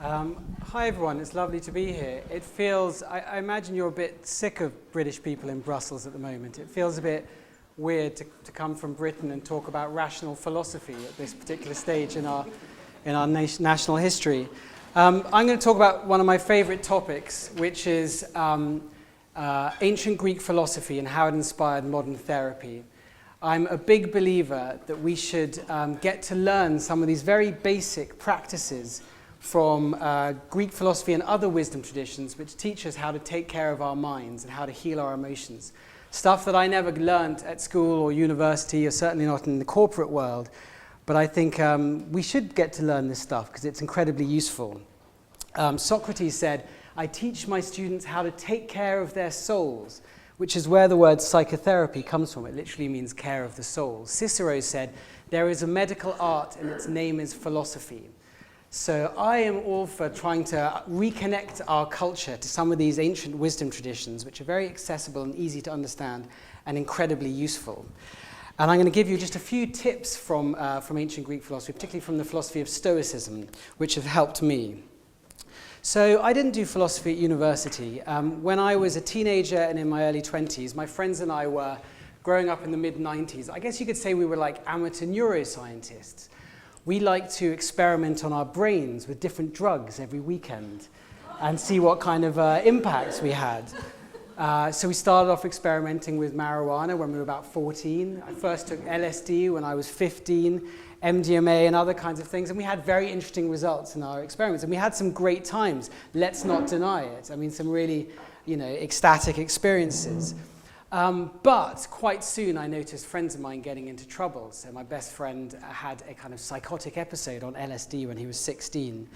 Hi everyone, it's lovely to be here. It feels, I imagine you're a bit sick of British people in Brussels at the moment. It feels a bit weird to come from Britain and talk about rational philosophy at this particular stage in our national history. I'm going to talk about one of my favorite topics, which is ancient Greek philosophy and how it inspired modern therapy. I'm a big believer that we should get to learn some of these very basic practices from Greek philosophy and other wisdom traditions which teach us how to take care of our minds and how to heal our emotions. Stuff that I never learned at school or university, or certainly not in the corporate world, but I think we should get to learn this stuff because it's incredibly useful. Socrates said, "I teach my students how to take care of their souls," which is where the word psychotherapy comes from. It literally means care of the soul. Cicero said, "There is a medical art and its name is philosophy." So I am all for trying to reconnect our culture to some of these ancient wisdom traditions, which are very accessible and easy to understand and incredibly useful. And I'm going to give you just a few tips from ancient Greek philosophy, particularly from the philosophy of Stoicism, which have helped me. So I didn't do philosophy at university. When I was a teenager and in my early 20s, my friends and I were growing up in the mid-90s. I guess you could say we were like amateur neuroscientists. We liked to experiment on our brains with different drugs every weekend and see what kind of impacts we had. So we started off experimenting with marijuana when we were about 14. I first took LSD when I was 15, MDMA and other kinds of things, and we had very interesting results in our experiments, and we had some great times. Let's not deny it. I mean, some really, ecstatic experiences. But quite soon I noticed friends of mine getting into trouble. So my best friend had a kind of psychotic episode on LSD when he was 16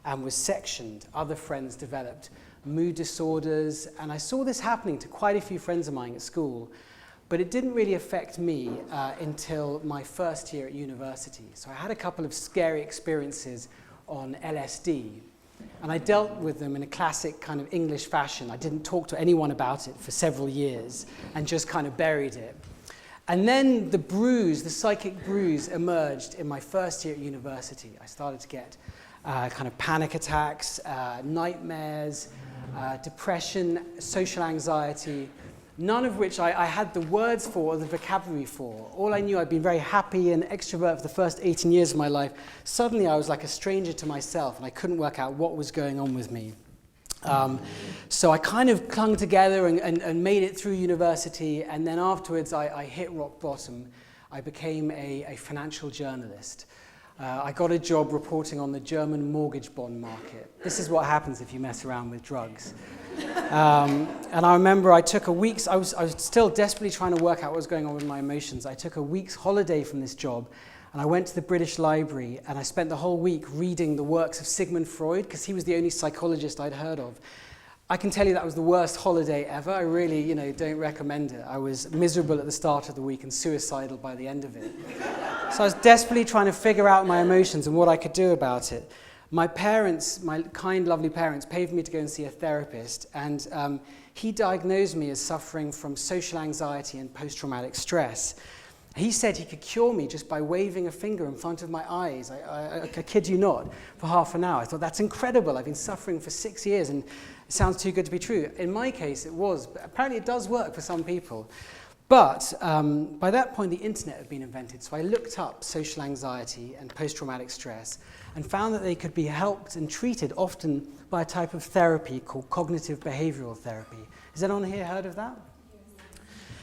and was sectioned. Other friends developed mood disorders, and I saw this happening to quite a few friends of mine at school, but it didn't really affect me until my first year at university. So I had a couple of scary experiences on LSD. And I dealt with them in a classic kind of English fashion. I didn't talk to anyone about it for several years and just kind of buried it. And then the psychic bruise emerged in my first year at university. I started to get kind of panic attacks, nightmares, depression, social anxiety, none of which I had the words for or the vocabulary for. All I knew, I'd been very happy and extrovert for the first 18 years of my life. Suddenly I was like a stranger to myself and I couldn't work out what was going on with me. So I kind of clung together and made it through university, and then afterwards I hit rock bottom. I became a financial journalist. I got a job reporting on the German mortgage bond market. This is what happens if you mess around with drugs. And I remember I took a week's, I was still desperately trying to work out what was going on with my emotions. I took a week's holiday from this job, and I went to the British Library, and I spent the whole week reading the works of Sigmund Freud, because he was the only psychologist I'd heard of. I can tell you that was the worst holiday ever. I really, don't recommend it. I was miserable at the start of the week and suicidal by the end of it. So I was desperately trying to figure out my emotions and what I could do about it. My parents, my kind, lovely parents, paid for me to go and see a therapist, and he diagnosed me as suffering from social anxiety and post-traumatic stress. He said he could cure me just by waving a finger in front of my eyes, I kid you not, for half an hour. I thought, that's incredible. I've been suffering for 6 years, and it sounds too good to be true. In my case, it was, but apparently it does work for some people. But by that point, the internet had been invented, so I looked up social anxiety and post-traumatic stress and found that they could be helped and treated often by a type of therapy called cognitive behavioral therapy. Has anyone here heard of that?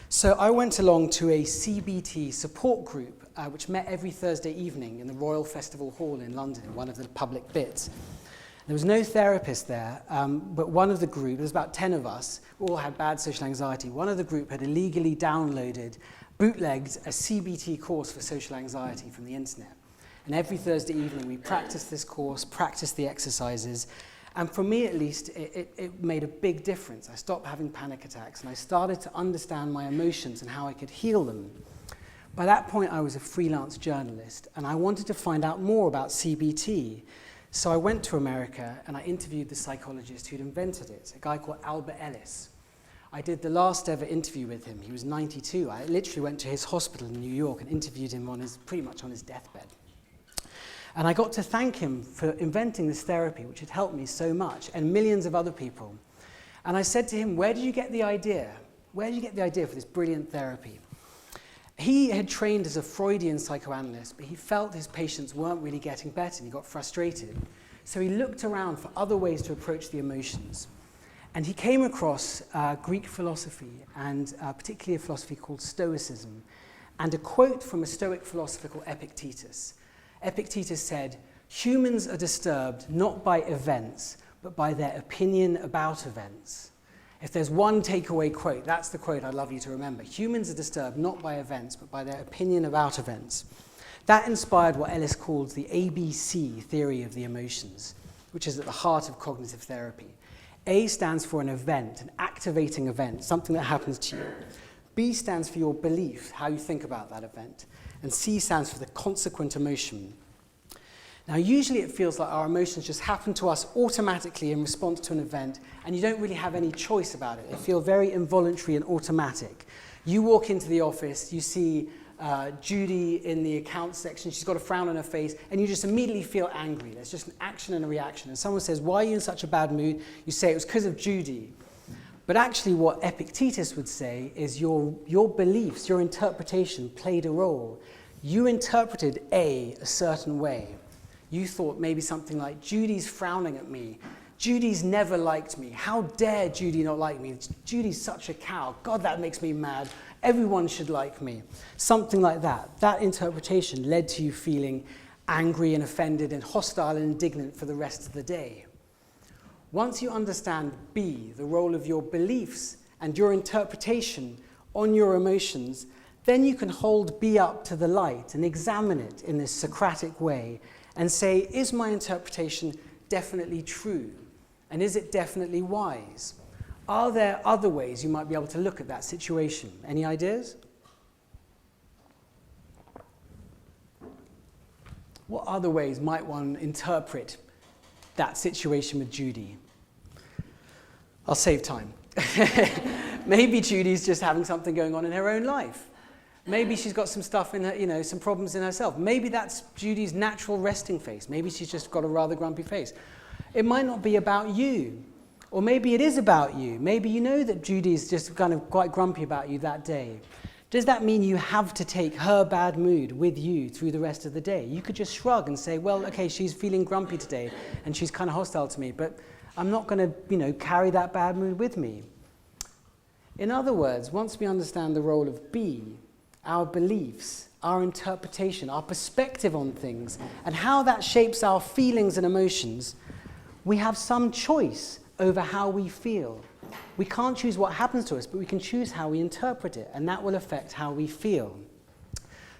So I went along to a CBT support group, which met every Thursday evening in the Royal Festival Hall in London, in one of the public bits. There was no therapist there, but one of the group, there was about 10 of us, we all had bad social anxiety. One of the group had illegally bootlegged a CBT course for social anxiety from the internet. And every Thursday evening we practiced this course, practiced the exercises, and for me at least, it made a big difference. I stopped having panic attacks and I started to understand my emotions and how I could heal them. By that point I was a freelance journalist and I wanted to find out more about CBT. So I went to America and I interviewed the psychologist who'd invented it, a guy called Albert Ellis. I did the last ever interview with him. He was 92. I literally went to his hospital in New York and interviewed him pretty much on his deathbed. And I got to thank him for inventing this therapy, which had helped me so much, and millions of other people. And I said to him, where did you get the idea? Where did you get the idea for this brilliant therapy? He had trained as a Freudian psychoanalyst, but he felt his patients weren't really getting better, and he got frustrated. So he looked around for other ways to approach the emotions. And he came across Greek philosophy, and particularly a philosophy called Stoicism, and a quote from a Stoic philosopher called Epictetus. Epictetus said, humans are disturbed not by events, but by their opinion about events. If there's one takeaway quote, that's the quote I'd love you to remember. Humans are disturbed not by events, but by their opinion about events. That inspired what Ellis called the ABC theory of the emotions, which is at the heart of cognitive therapy. A stands for an event, an activating event, something that happens to you. B stands for your belief, how you think about that event. And C stands for the consequent emotion. Now, usually it feels like our emotions just happen to us automatically in response to an event, and you don't really have any choice about it. They feel very involuntary and automatic. You walk into the office, you see Judy in the accounts section, she's got a frown on her face, and you just immediately feel angry. There's just an action and a reaction. And someone says, why are you in such a bad mood? You say, it was because of Judy. But actually what Epictetus would say is your beliefs, your interpretation played a role. You interpreted a certain way. You thought maybe something like, Judy's frowning at me. Judy's never liked me. How dare Judy not like me? Judy's such a cow. God, that makes me mad. Everyone should like me. Something like that. That interpretation led to you feeling angry and offended and hostile and indignant for the rest of the day. Once you understand B, the role of your beliefs and your interpretation on your emotions, then you can hold B up to the light and examine it in this Socratic way and say, is my interpretation definitely true? And is it definitely wise? Are there other ways you might be able to look at that situation? Any ideas? What other ways might one interpret that situation with Judy? I'll save time. Maybe Judy's just having something going on in her own life. Maybe she's got some stuff in her, some problems in herself. Maybe that's Judy's natural resting face. Maybe she's just got a rather grumpy face. It might not be about you. Or maybe it is about you. Maybe you know that Judy's just kind of quite grumpy about you that day. Does that mean you have to take her bad mood with you through the rest of the day? You could just shrug and say, well, okay, she's feeling grumpy today and she's kind of hostile to me, but I'm not going to, carry that bad mood with me. In other words, once we understand the role of B, our beliefs, our interpretation, our perspective on things, and how that shapes our feelings and emotions, we have some choice over how we feel. We can't choose what happens to us, but we can choose how we interpret it, and that will affect how we feel.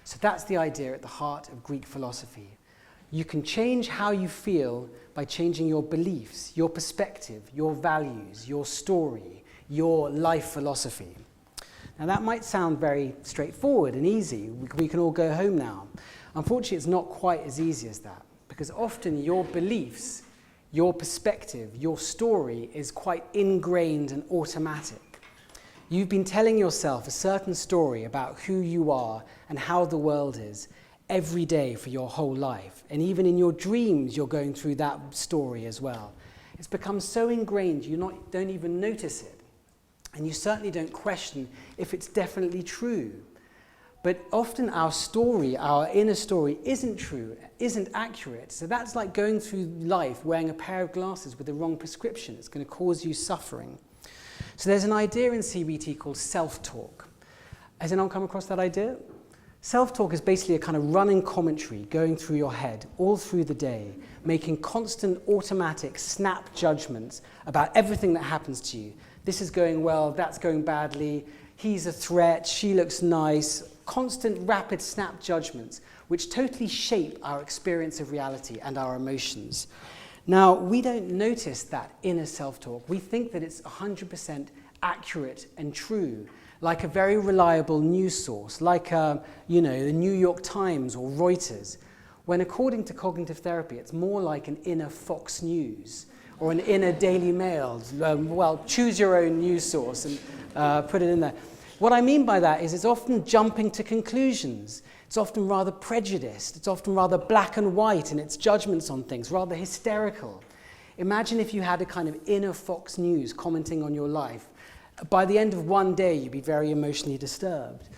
So that's the idea at the heart of Greek philosophy. You can change how you feel by changing your beliefs, your perspective, your values, your story, your life philosophy. Now that might sound very straightforward and easy. We can all go home now. Unfortunately, it's not quite as easy as that, because often your beliefs, your perspective, your story is quite ingrained and automatic. You've been telling yourself a certain story about who you are and how the world is every day for your whole life. And even in your dreams, you're going through that story as well. It's become so ingrained, you don't even notice it. And you certainly don't question if it's definitely true. But often our story, our inner story, isn't true, isn't accurate. So that's like going through life wearing a pair of glasses with the wrong prescription. It's going to cause you suffering. So there's an idea in CBT called self-talk. Has anyone come across that idea? Self-talk is basically a kind of running commentary going through your head all through the day, making constant automatic snap judgments about everything that happens to you. This is going well, that's going badly, he's a threat, she looks nice. Constant, rapid snap judgments, which totally shape our experience of reality and our emotions. Now, we don't notice that inner self-talk. We think that it's 100% accurate and true, like a very reliable news source, like the New York Times or Reuters, when according to cognitive therapy, it's more like an inner Fox News or an inner Daily Mail. Choose your own news source and put it in there. What I mean by that is it's often jumping to conclusions. It's often rather prejudiced. It's often rather black and white in its judgments on things, rather hysterical. Imagine if you had a kind of inner Fox News commenting on your life. By the end of one day, you'd be very emotionally disturbed.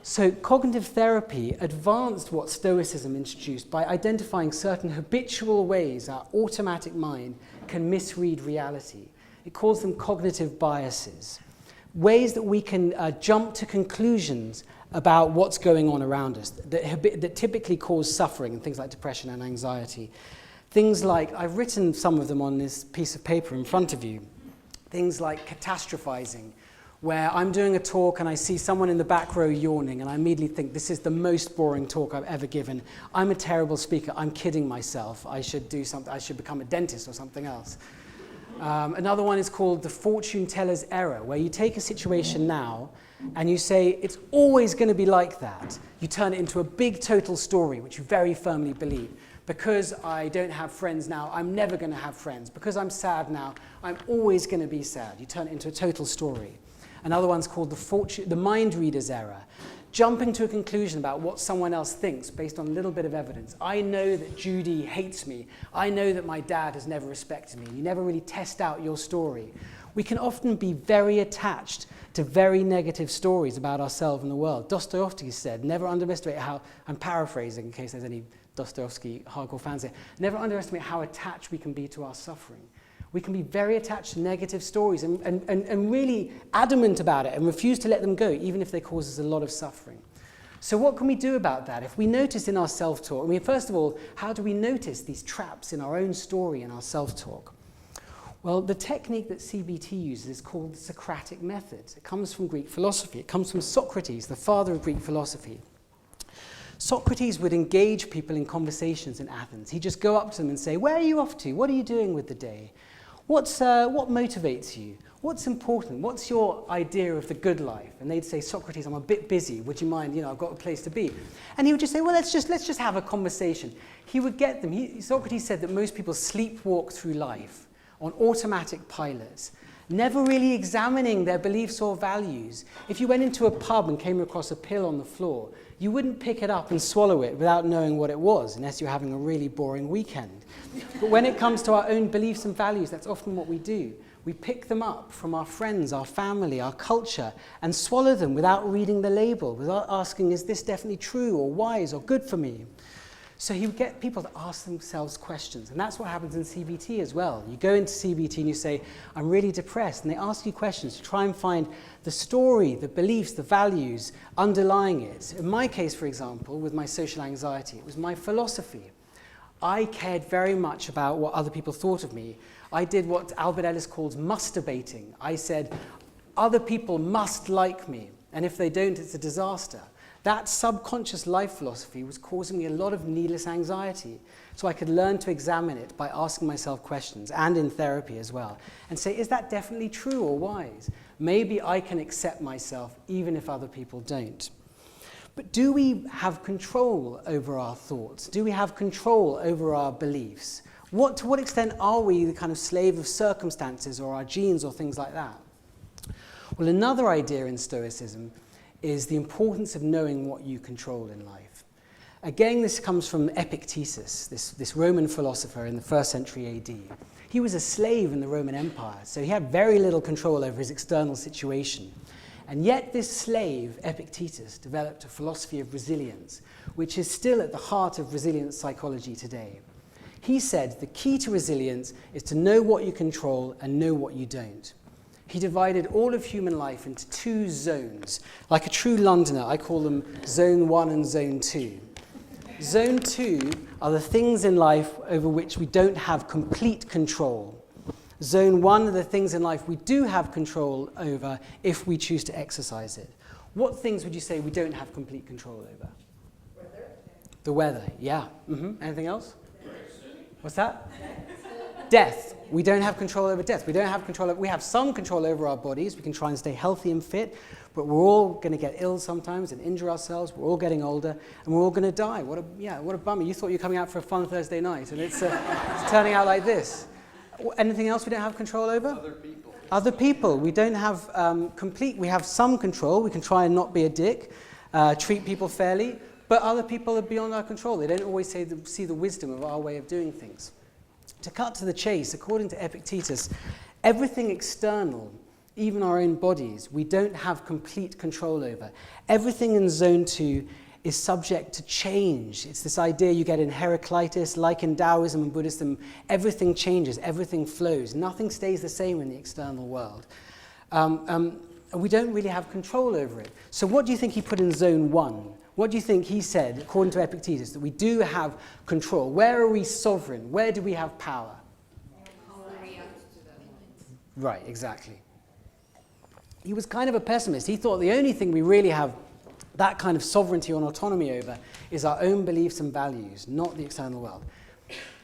So cognitive therapy advanced what Stoicism introduced by identifying certain habitual ways our automatic mind can misread reality. It calls them cognitive biases, ways that we can jump to conclusions about what's going on around us that typically cause suffering and things like depression and anxiety. Things like, I've written some of them on this piece of paper in front of you, things like catastrophizing, where I'm doing a talk and I see someone in the back row yawning and I immediately think this is the most boring talk I've ever given. I'm a terrible speaker. I'm kidding myself. I should do something. I should become a dentist or something else. Another one is called the fortune teller's error, where you take a situation now and you say it's always going to be like that. You turn it into a big total story, which you very firmly believe. Because I don't have friends now, I'm never going to have friends. Because I'm sad now, I'm always going to be sad. You turn it into a total story. Another one's called the mind reader's error, jumping to a conclusion about what someone else thinks based on a little bit of evidence. I know that Judy hates me. I know that my dad has never respected me. You never really test out your story. We can often be very attached to very negative stories about ourselves and the world. Dostoevsky said, never underestimate how, I'm paraphrasing in case there's any Dostoevsky hardcore fans here, never underestimate how attached we can be to our suffering. We can be very attached to negative stories and really adamant about it and refuse to let them go, even if they cause us a lot of suffering. So what can we do about that? If we notice in our self-talk, I mean, first of all, how do we notice these traps in our own story and our self-talk? Well, the technique that CBT uses is called the Socratic method. It comes from Greek philosophy. It comes from Socrates, the father of Greek philosophy. Socrates would engage people in conversations in Athens. He'd just go up to them and say, where are you off to? What are you doing with the day? What motivates you? What's important? What's your idea of the good life? And they'd say, Socrates, I'm a bit busy. Would you mind? I've got a place to be. And he would just say, well, let's just have a conversation. He would get them. Socrates said that most people sleepwalk through life on automatic pilots, never really examining their beliefs or values. If you went into a pub and came across a pill on the floor, you wouldn't pick it up and swallow it without knowing what it was, unless you're having a really boring weekend. But when it comes to our own beliefs and values, that's often what we do. We pick them up from our friends, our family, our culture, and swallow them without reading the label, without asking, is this definitely true or wise or good for me? So he would get people to ask themselves questions, and that's what happens in CBT as well. You go into CBT and you say, I'm really depressed, and they ask you questions to try and find the story, the beliefs, the values underlying it. In my case, for example, with my social anxiety, it was my philosophy. I cared very much about what other people thought of me. I did what Albert Ellis calls masturbating. I said, other people must like me, and if they don't, it's a disaster. That subconscious life philosophy was causing me a lot of needless anxiety. So I could learn to examine it by asking myself questions, and in therapy as well, and say, is that definitely true or wise? Maybe I can accept myself even if other people don't. But do we have control over our thoughts? Do we have control over our beliefs? To what extent are we the kind of slave of circumstances or our genes or things like that? Well, another idea in Stoicism is the importance of knowing what you control in life. Again, this comes from Epictetus, this Roman philosopher in the 1st century AD. He was a slave in the Roman Empire, so he had very little control over his external situation. And yet this slave, Epictetus, developed a philosophy of resilience, which is still at the heart of resilience psychology today. He said the key to resilience is to know what you control and know what you don't. He divided all of human life into 2 zones. Like a true Londoner, I call them Zone 1 and Zone 2. Zone 2 are the things in life over which we don't have complete control. Zone 1 are the things in life we do have control over if we choose to exercise it. What things would you say we don't have complete control over? Weather. The weather, yeah. Anything else? What's that? Death. We don't have control over death. We have some control over our bodies. We can try and stay healthy and fit, but we're all going to get ill sometimes and injure ourselves. We're all getting older, and we're all going to die. What a bummer. You thought you were coming out for a fun Thursday night, and it's turning out like this. Anything else we don't have control over? Other people. Other people. We don't have we have some control. We can try and not be a dick, treat people fairly, But other people are beyond our control. They don't always see the wisdom of our way of doing things. To cut to the chase, according to Epictetus, everything external, even our own bodies, we don't have complete control over. Everything in Zone 2 is subject to change. It's this idea you get in Heraclitus, like in Taoism and Buddhism, everything changes, everything flows. Nothing stays the same in the external world. We don't really have control over it. So what do you think he put in Zone 1? What do you think he said, according to Epictetus, that we do have control? Where are we sovereign? Where do we have power? Right, exactly. He was kind of a pessimist. He thought the only thing we really have that kind of sovereignty and autonomy over is our own beliefs and values, not the external world.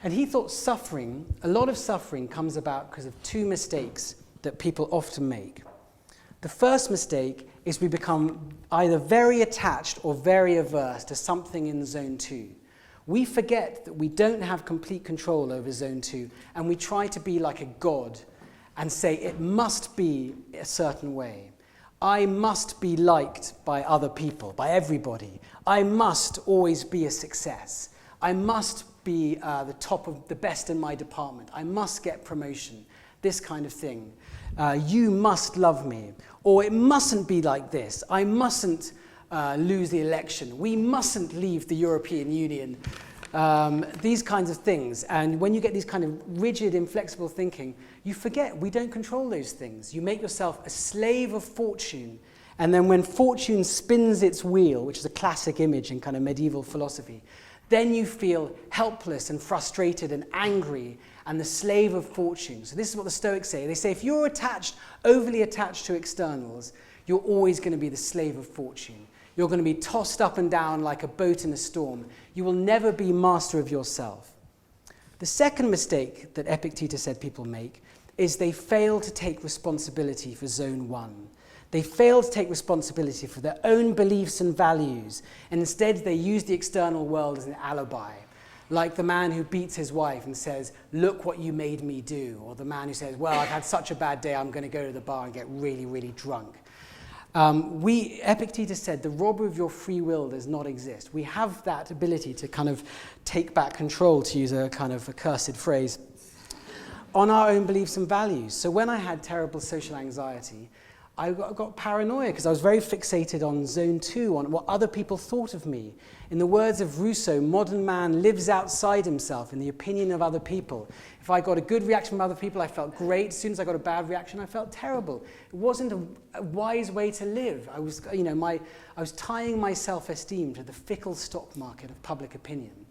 And he thought suffering, a lot of suffering comes about because of two mistakes that people often make. The first mistake is we become either very attached or very averse to something in Zone 2. We forget that we don't have complete control over Zone 2, and we try to be like a god and say it must be a certain way. I must be liked by other people, by everybody. I must always be a success. I must be the top of the best in my department. I must get promotion, this kind of thing. You must love me. Or it mustn't be like this. I mustn't lose the election. We mustn't leave the European Union. These kinds of things. And when you get these kind of rigid, inflexible thinking, you forget we don't control those things. You make yourself a slave of fortune. And then when fortune spins its wheel, which is a classic image in kind of medieval philosophy, then you feel helpless and frustrated and angry and the slave of fortune. So this is what the Stoics say. They say if you're overly attached to externals, you're always going to be the slave of fortune. You're going to be tossed up and down like a boat in a storm. You will never be master of yourself. The second mistake that Epictetus said people make is they fail to take responsibility for Zone 1. They fail to take responsibility for their own beliefs and values, and instead they use the external world as an alibi. Like the man who beats his wife and says, "Look what you made me do," or the man who says, "Well, I've had such a bad day, I'm going to go to the bar and get really, really drunk." Epictetus said, the robber of your free will does not exist. We have that ability to kind of take back control, to use a kind of accursed phrase, on our own beliefs and values. So when I had terrible social anxiety, I got paranoia because I was very fixated on Zone 2, on what other people thought of me. In the words of Rousseau, modern man lives outside himself in the opinion of other people. If I got a good reaction from other people, I felt great. As soon as I got a bad reaction, I felt terrible. It wasn't a wise way to live. I was tying my self-esteem to the fickle stock market of public opinion.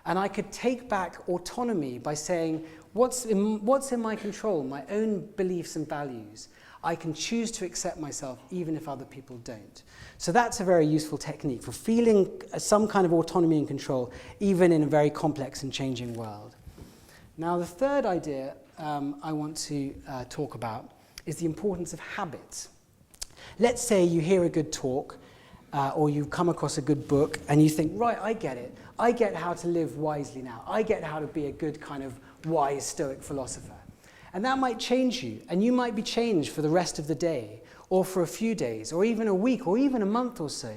And I could take back autonomy by saying, what's in my control? My own beliefs and values. I can choose to accept myself even if other people don't. So that's a very useful technique for feeling some kind of autonomy and control, even in a very complex and changing world. Now, the third idea I want to talk about is the importance of habits. Let's say you hear a good talk or you come across a good book and you think, right, I get it. I get how to live wisely now. I get how to be a good kind of wise Stoic philosopher. And that might change you, and you might be changed for the rest of the day, or for a few days, or even a week, or even a month or so.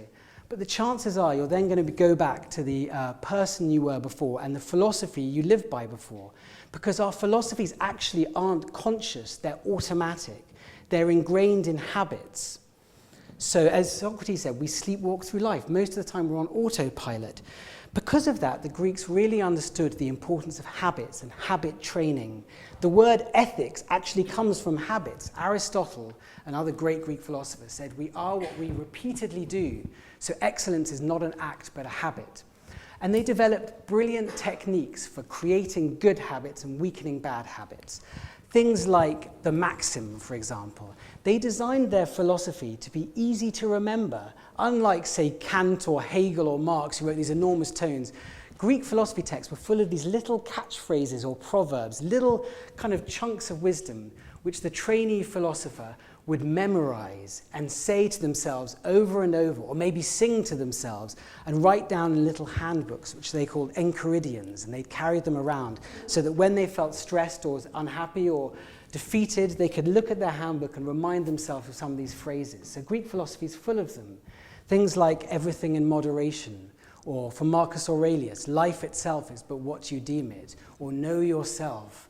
But the chances are you're then going to go back to the person you were before and the philosophy you lived by before. Because our philosophies actually aren't conscious, they're automatic. They're ingrained in habits. So as Socrates said, we sleepwalk through life. Most of the time we're on autopilot. Because of that, the Greeks really understood the importance of habits and habit training. The word ethics actually comes from habits. Aristotle and other great Greek philosophers said, we are what we repeatedly do. So excellence is not an act, but a habit. And they developed brilliant techniques for creating good habits and weakening bad habits. Things like the maxim, for example. They designed their philosophy to be easy to remember. Unlike, say, Kant or Hegel or Marx, who wrote these enormous tomes, Greek philosophy texts were full of these little catchphrases or proverbs, little kind of chunks of wisdom, which the trainee philosopher would memorize and say to themselves over and over, or maybe sing to themselves, and write down in little handbooks, which they called enchiridions, and they'd carry them around, so that when they felt stressed or unhappy or defeated, they could look at their handbook and remind themselves of some of these phrases. So Greek philosophy is full of them. Things like everything in moderation, Or for Marcus Aurelius, life itself is but what you deem it, or know yourself.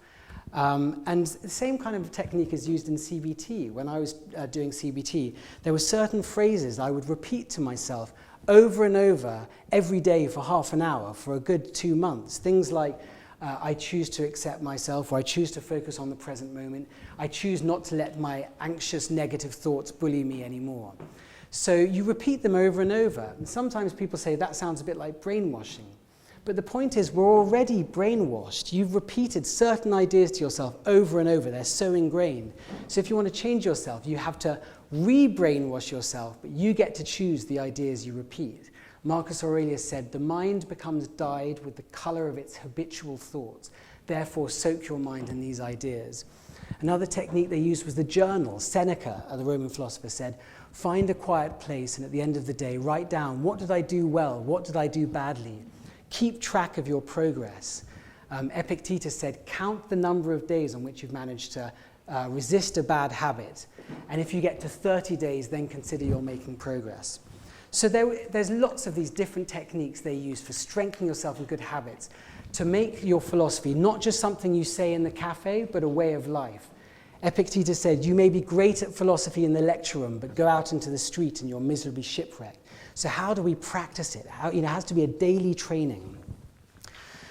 And the same kind of technique is used in CBT. When I was doing CBT, there were certain phrases I would repeat to myself over and over every day for half an hour for a good 2 months. Things like, I choose to accept myself, or I choose to focus on the present moment. I choose not to let my anxious, negative thoughts bully me anymore. So you repeat them over and over. And sometimes people say that sounds a bit like brainwashing. But the point is, we're already brainwashed. You've repeated certain ideas to yourself over and over. They're so ingrained. So if you want to change yourself, you have to re-brainwash yourself, but you get to choose the ideas you repeat. Marcus Aurelius said, the mind becomes dyed with the color of its habitual thoughts. Therefore, soak your mind in these ideas. Another technique they used was the journal. Seneca, the Roman philosopher, said, find a quiet place and at the end of the day, write down, what did I do well? What did I do badly? Keep track of your progress. Epictetus said, count the number of days on which you've managed to resist a bad habit. And if you get to 30 days, then consider you're making progress. So there's lots of these different techniques they use for strengthening yourself in good habits to make your philosophy not just something you say in the cafe, but a way of life. Epictetus said, you may be great at philosophy in the lecture room, but go out into the street and you're miserably shipwrecked. So how do we practice it? It has to be a daily training.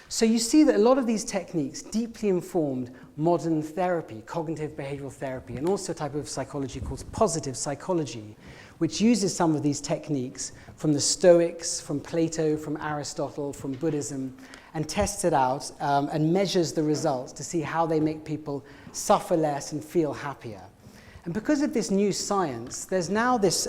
So you see that a lot of these techniques deeply informed modern therapy, cognitive behavioral therapy, and also a type of psychology called positive psychology, which uses some of these techniques from the Stoics, from Plato, from Aristotle, from Buddhism, and tests it out and measures the results to see how they make people suffer less and feel happier. And because of this new science, there's now this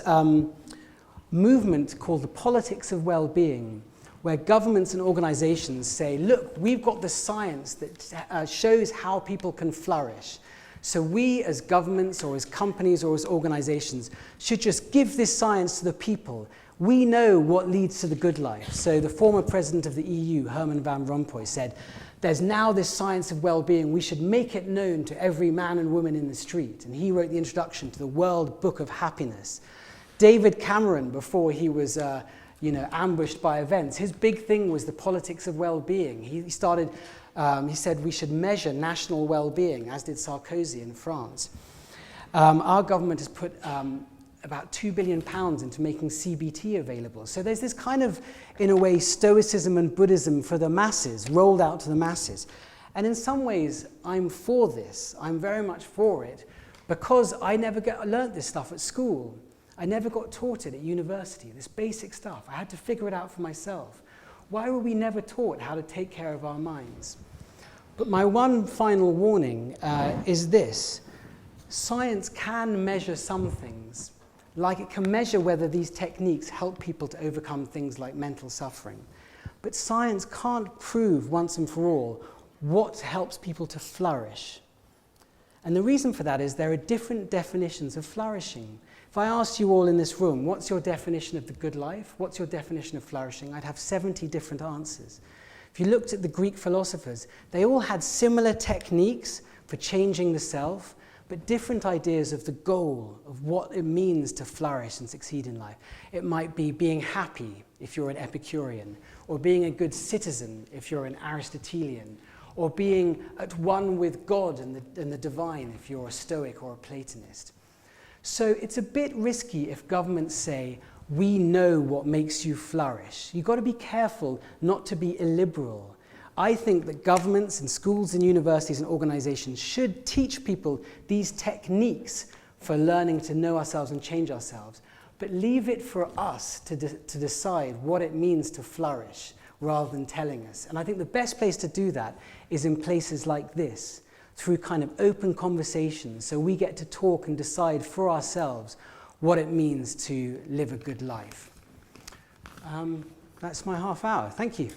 movement called the politics of well-being, where governments and organizations say, look, we've got the science that shows how people can flourish. So we as governments or as companies or as organizations should just give this science to the people. We know what leads to the good life. So the former president of the EU, Herman Van Rompuy, said, there's now this science of well-being. We should make it known to every man and woman in the street. And he wrote the introduction to the World Book of Happiness. David Cameron, before he was ambushed by events, his big thing was the politics of well-being. He said we should measure national well-being, as did Sarkozy in France. Our government has put about £2 billion into making CBT available. So there's this kind of, in a way, Stoicism and Buddhism for the masses, rolled out to the masses. And in some ways, I'm for this. I'm very much for it, because I never learnt this stuff at school. I never got taught it at university, this basic stuff. I had to figure it out for myself. Why were we never taught how to take care of our minds? But my one final warning is this. Science can measure some things, like it can measure whether these techniques help people to overcome things like mental suffering. But science can't prove once and for all what helps people to flourish. And the reason for that is there are different definitions of flourishing. If I asked you all in this room, what's your definition of the good life? What's your definition of flourishing? I'd have 70 different answers. If you looked at the Greek philosophers, they all had similar techniques for changing the self, but different ideas of the goal, of what it means to flourish and succeed in life. It might be being happy if you're an Epicurean, or being a good citizen if you're an Aristotelian, or being at one with God and the divine if you're a Stoic or a Platonist. So it's a bit risky if governments say, we know what makes you flourish. You've got to be careful not to be illiberal. I think that governments and schools and universities and organizations should teach people these techniques for learning to know ourselves and change ourselves, but leave it for us to decide what it means to flourish rather than telling us. And I think the best place to do that is in places like this, through kind of open conversations, so we get to talk and decide for ourselves what it means to live a good life. That's my half hour. Thank you.